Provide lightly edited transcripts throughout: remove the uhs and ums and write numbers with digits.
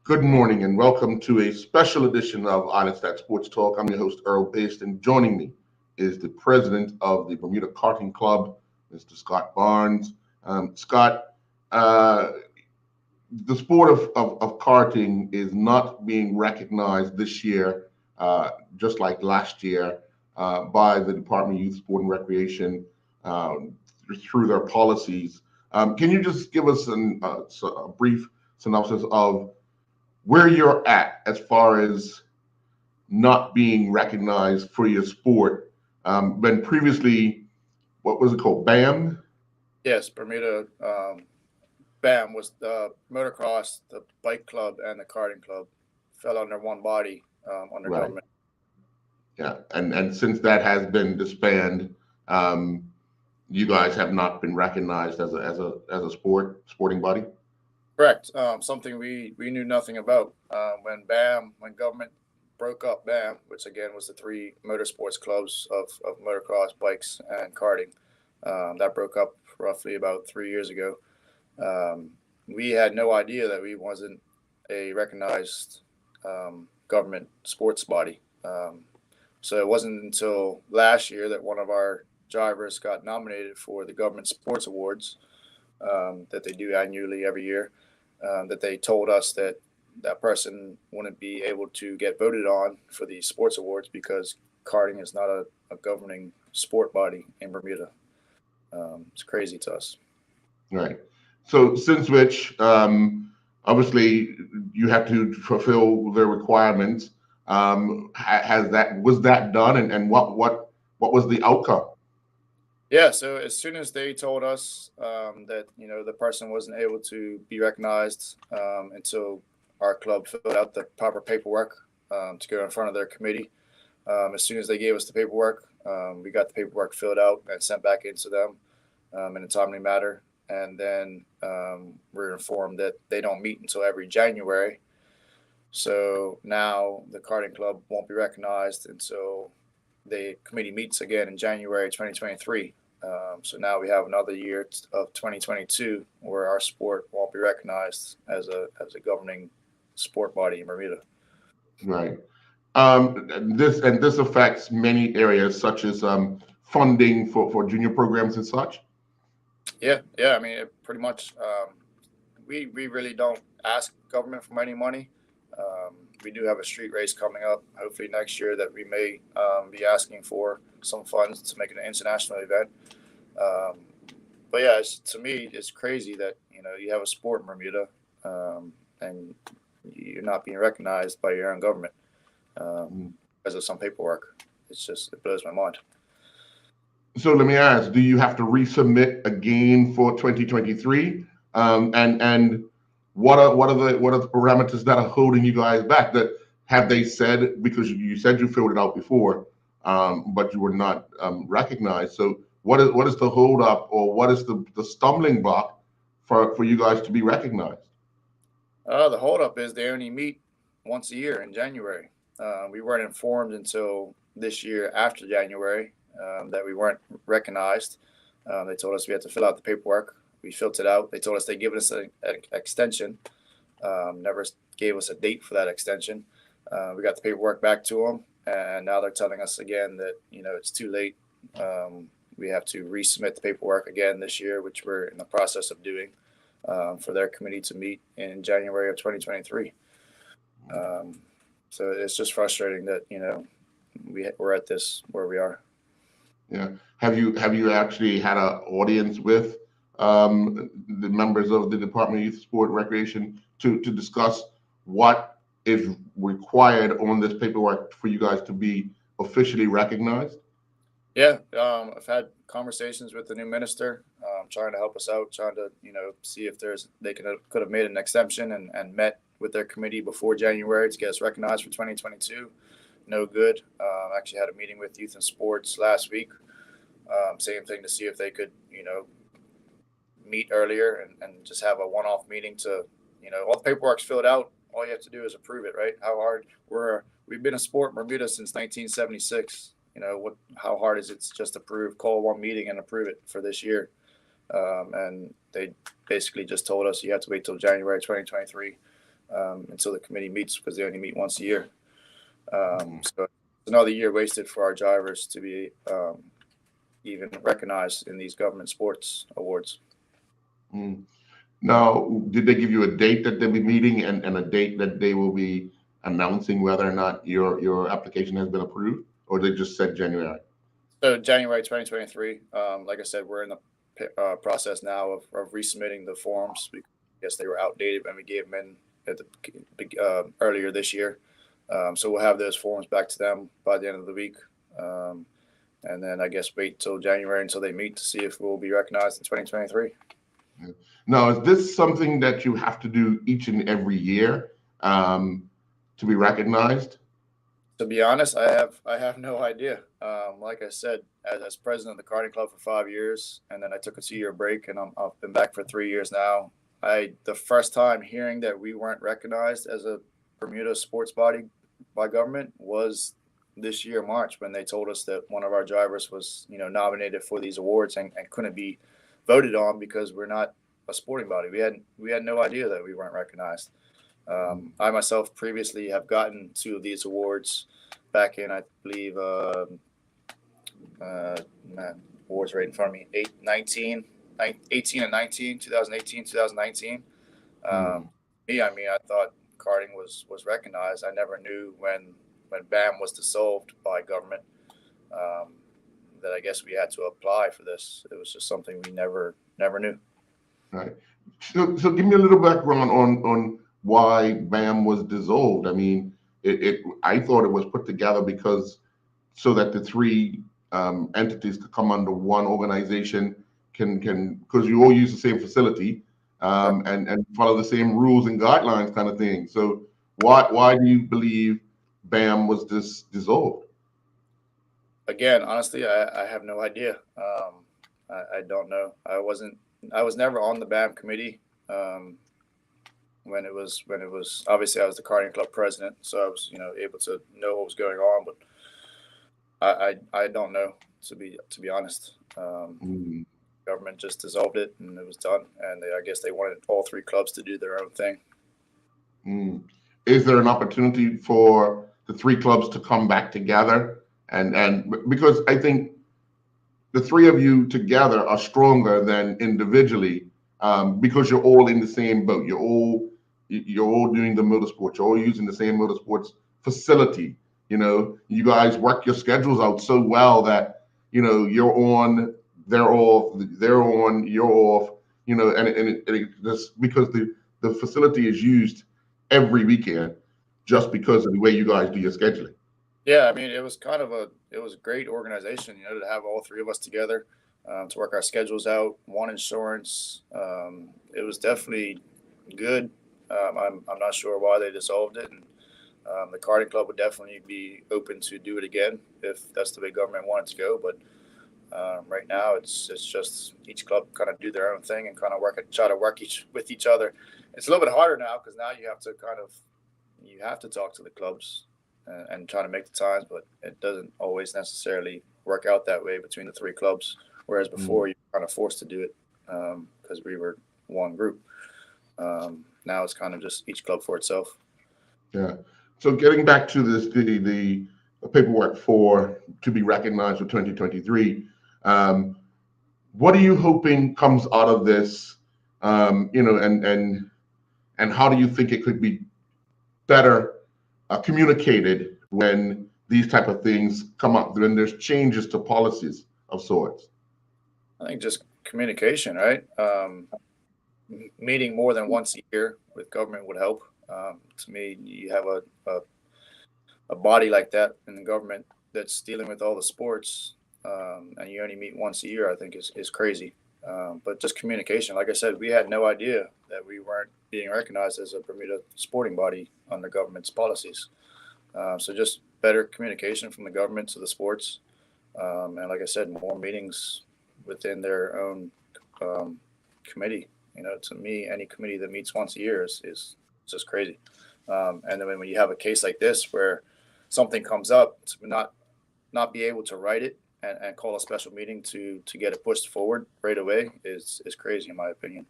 Good morning and welcome to a special edition of Honest at Sports Talk. I'm your host, Earl Based, and joining me is the president of the Bermuda Karting Club, Mr. Scott Barnes. Scott, the sport of karting is not being recognized this year, just like last year, by the Department of Youth, Sport, and Recreation through their policies. Can you just give us a brief synopsis of where you're at as far as not being recognized for your sport? When previously, what was it called? BAM? Yes, Bermuda. BAM was the motocross, the bike club, and the karting club fell under one body under Right. government. Yeah, and since that has been disbanded, you guys have not been recognized as a sporting body. Correct. Something we knew nothing about when government broke up BAM, which again was the three motorsports clubs of motocross, bikes, and karting. That broke up roughly about 3 years ago. We had no idea that we wasn't a recognized government sports body. So it wasn't until last year that one of our drivers got nominated for the government sports awards that they do annually every year. That they told us that person wouldn't be able to get voted on for the sports awards because karting is not a governing sport body in Bermuda. It's crazy to us. Right. So since which, obviously, you have to fulfill the requirements. Was that done, and what was the outcome? Yeah, so as soon as they told us that the person wasn't able to be recognized until our club filled out the proper paperwork to go in front of their committee, as soon as they gave us the paperwork, we got the paperwork filled out and sent back into them in a timely manner. And then we're informed that they don't meet until every January. So now the karting club won't be recognized until the committee meets again in January 2023. So now we have another year of 2022 where our sport won't be recognized as a governing sport body in Bermuda. Right. This affects many areas such as funding for junior programs and such. Yeah. I mean, pretty much. We really don't ask government for any money. We do have a street race coming up, hopefully next year, that we may be asking for some funds to make it an international event. But yeah, to me, it's crazy that you have a sport in Bermuda and you're not being recognized by your own government because of some paperwork. It blows my mind. So let me ask: do you have to resubmit again for 2023? And what are the parameters that are holding you guys back? That have they said, because you said you filled it out before, but you were not recognized. So what is the hold up, or what is the stumbling block for you guys to be recognized? The hold up is they only meet once a year in January. We weren't informed until this year after January that we weren't recognized. They told us we had to fill out the paperwork. We filled it out. They told us they'd give us an extension. Never gave us a date for that extension. We got the paperwork back to them, and now they're telling us again that it's too late. We have to resubmit the paperwork again this year, which we're in the process of doing for their committee to meet in January of 2023. So it's just frustrating that we're at this where we are. Yeah. Have you actually had an audience with the members of the Department of Youth, Sport, and Recreation to discuss what is required on this paperwork for you guys to be officially recognized? Yeah, I've had conversations with the new minister, trying to help us out, trying to see if they could have made an exception and met with their committee before January to get us recognized for 2022. No good. Actually had a meeting with Youth and Sports last week. Same thing, to see if they could meet earlier and just have a one-off meeting to all the paperwork's filled out. All you have to do is approve it, right? How hard? We've been a sport in Bermuda since 1976. How hard is it to just call one meeting and approve it for this year? And they basically just told us you have to wait till January 2023 until the committee meets, because they only meet once a year. So it's another year wasted for our drivers to be even recognized in these government sports awards. Mm. Now, did they give you a date that they'll be meeting and a date that they will be announcing whether or not your application has been approved, or they just said January? So January 2023. Like I said, we're in the process now of resubmitting the forms, because I guess they were outdated when we gave them in at earlier this year. So we'll have those forms back to them by the end of the week. And then I guess wait till January until they meet to see if we'll be recognized in 2023. Now, is this something that you have to do each and every year to be recognized? To be honest, I have no idea. Like I said, as president of the karting club for 5 years, and then I took a 2-year break, and I've been back for 3 years now. The first time hearing that we weren't recognized as a Bermuda sports body by government was this year, March, when they told us that one of our drivers was, nominated for these awards and couldn't be voted on because we're not a sporting body. We had no idea that we weren't recognized. I myself previously have gotten 2 of these awards back in, I believe, awards right in front of me, 18 and 19, 2018, 2019. I thought karting was recognized. I never knew when BAM was dissolved by government that I guess we had to apply for this. It was just something we never knew. Right. So give me a little background on why BAM was dissolved. I mean, I thought it was put together so that the 3 entities could come under one organization, because you all use the same facility and follow the same rules and guidelines, kind of thing. So why do you believe BAM was dissolved? Again, honestly, I have no idea. I don't know. I was never on the BAM committee when it was obviously I was the karting club president, so I was able to know what was going on, but I don't know, to be honest. Government just dissolved it and it was done, and I guess they wanted all 3 clubs to do their own thing. Is there an opportunity for the 3 clubs to come back together? And because I think the 3 of you together are stronger than individually, because you're all in the same boat. You're all doing the motorsports. You're all using the same motorsports facility. You guys work your schedules out so well that you're on, they're off, they're on, you're off. And it just because the facility is used every weekend, just because of the way you guys do your scheduling. Yeah, I mean, it was a great organization, to have all 3 of us together to work our schedules out. One insurance. It was definitely good. I'm not sure why they dissolved it, and the karting club would definitely be open to do it again if that's the way government wanted to go. But right now, it's just each club kind of do their own thing and kind of try to work with each other. It's a little bit harder now because now you have to talk to the clubs and try to make the times, but it doesn't always necessarily work out that way between the 3 clubs. Whereas before, you were kind of forced to do it because we were one group. Now it's kind of just each club for itself. Yeah. So getting back to this, the paperwork to be recognized for 2023, what are you hoping comes out of this? And how do you think it could be better communicated when these type of things come up, when there's changes to policies of sorts? I think just communication, right? Meeting more than once a year with government would help. To me, you have a body like that in the government that's dealing with all the sports, and you only meet once a year, I think is crazy. But just communication. Like I said, we had no idea that we weren't being recognized as a Bermuda sporting body under government's policies. So just better communication from the government to the sports. And like I said, more meetings within their own committee. To me, any committee that meets once a year is just crazy. And then when you have a case like this where something comes up, to not be able to write it and call a special meeting to get it pushed forward right away is crazy in my opinion.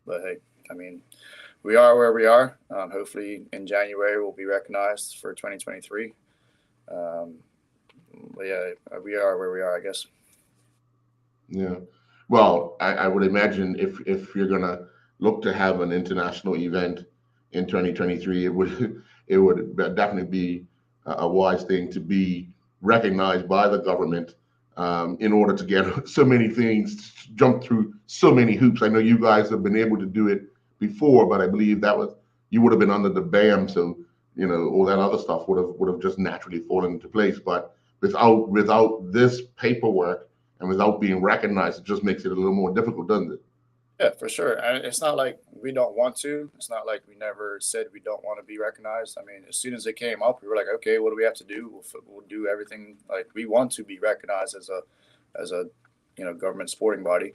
But hey, I mean, we are where we are. Hopefully in January we'll be recognized for 2023. But yeah, we are where we are, I guess. Yeah. Well, I would imagine if you're gonna look to have an international event in 2023, it would definitely be a wise thing to be recognized by the government in order to get so many things, jump through so many hoops. I know you guys have been able to do it before, but I believe that was you would have been under the BAM, so all that other stuff would have just naturally fallen into place. But without this paperwork and without being recognized, it just makes it a little more difficult, doesn't it? Yeah, for sure. And it's not like we don't want to. It's not like we never said we don't want to be recognized. I mean, as soon as it came up, we were like, okay, what do we have to do? We'll do everything. Like we want to be recognized as a government sporting body.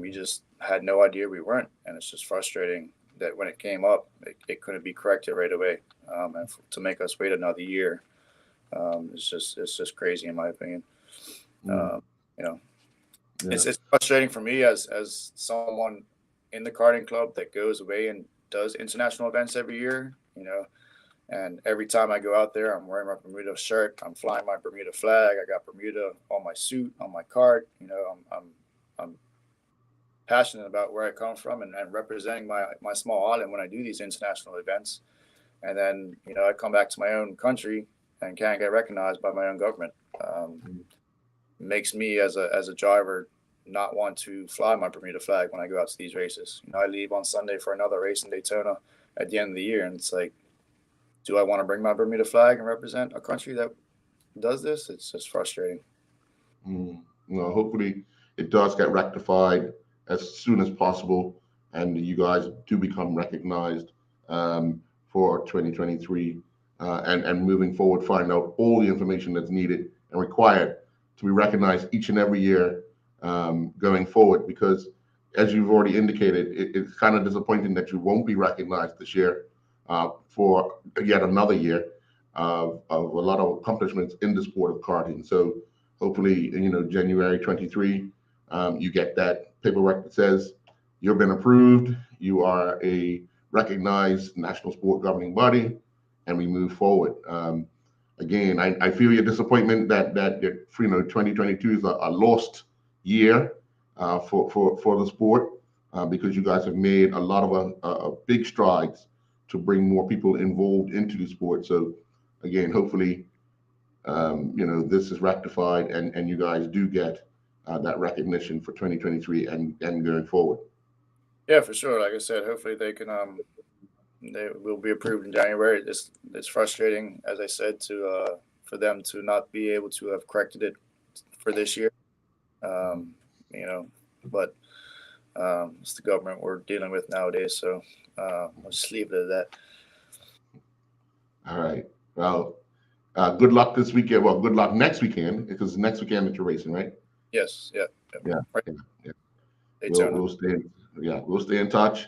We just had no idea we weren't, and it's just frustrating that when it came up, it couldn't be corrected right away, and to make us wait another year, it's just crazy in my opinion. Mm. You know. Yeah. It's frustrating for me as someone in the karting club that goes away and does international events every year, and every time I go out there, I'm wearing my Bermuda shirt, I'm flying my Bermuda flag, I got Bermuda on my suit, on my cart, I'm passionate about where I come from and representing my small island when I do these international events. And then, I come back to my own country and can't get recognized by my own government. Makes me as a driver not want to fly my Bermuda flag when I go out to these races. I leave on Sunday for another race in Daytona at the end of the year, and it's like, do I want to bring my Bermuda flag and represent a country that does this? It's just frustrating. Hopefully it does get rectified as soon as possible, and you guys do become recognized for 2023, and moving forward, find out all the information that's needed and required to be recognized each and every year going forward. Because as you've already indicated, it's kind of disappointing that you won't be recognized this year for yet another year of a lot of accomplishments in the sport of karting. So hopefully, January 23, you get that paperwork that says you've been approved, you are a recognized national sport governing body, and we move forward. Again, I feel your disappointment that 2022 is a lost year for the sport, because you guys have made a lot of big strides to bring more people involved into the sport. So again, hopefully, this is rectified and you guys do get that recognition for 2023 and going forward. Yeah, for sure. Like I said, hopefully they can they will be approved in January. It's frustrating, as I said, for them to not be able to have corrected it for this year. But it's the government we're dealing with nowadays. So I'll just leave it at that. All right. Well, good luck this weekend. Well, good luck next weekend, because next weekend that you're racing, right? Yes. Yeah. Yeah. Right. Yeah. Daytona. We'll stay in touch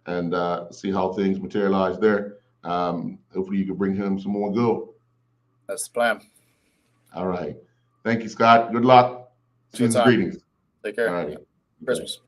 and see how things materialize there. Hopefully you can bring him some more gold. That's the plan. All right. Thank you, Scott. Good luck. Good Season's time. greetings. Take care. All right. Christmas.